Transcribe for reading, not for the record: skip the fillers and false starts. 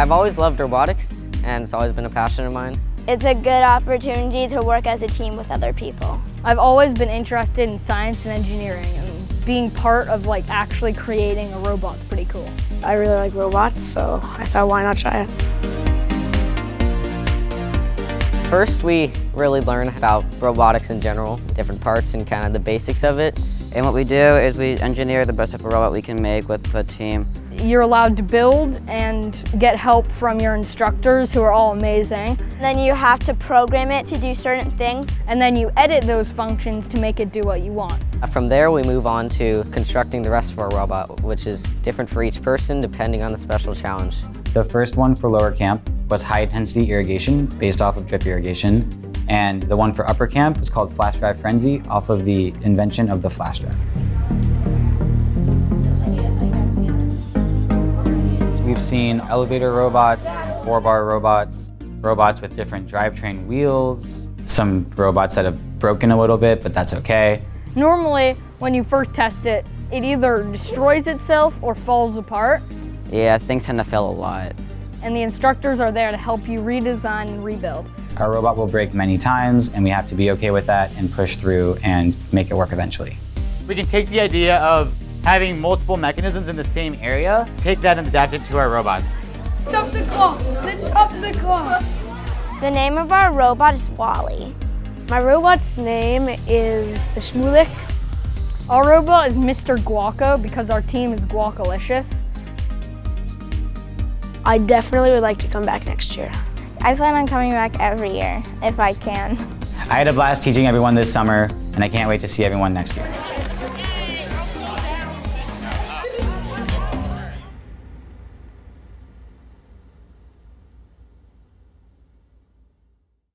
I've always loved robotics, and it's always been a passion of mine. It's a good opportunity to work as a team with other people. I've always been interested in science and engineering, and being part of actually creating a robot's pretty cool. I really like robots, so I thought, why not try it? First, we really learn about robotics in general, different parts and kind of the basics of it. And what we do is we engineer the best type of robot we can make with a team. You're allowed to build and get help from your instructors, who are all amazing. Then you have to program it to do certain things. And then you edit those functions to make it do what you want. From there, we move on to constructing the rest of our robot, which is different for each person depending on the special challenge. The first one for lower camp was high-intensity irrigation based off of drip irrigation. And the one for upper camp was called Flash Drive Frenzy off of the invention of the flash drive. We've seen elevator robots, 4-bar robots, robots with different drivetrain wheels, some robots that have broken a little bit, but that's okay. Normally, when you first test it, it either destroys itself or falls apart. Yeah, things tend to fail a lot. And the instructors are there to help you redesign and rebuild. Our robot will break many times, and we have to be okay with that and push through and make it work eventually. We can take the idea of having multiple mechanisms in the same area, take that and adapt it to our robots. Stop the clock! Stop the clock! The name of our robot is Wally. My robot's name is the Shmulik. Our robot is Mr. Guaco because our team is Guacalicious. I definitely would like to come back next year. I plan on coming back every year, if I can. I had a blast teaching everyone this summer, and I can't wait to see everyone next year.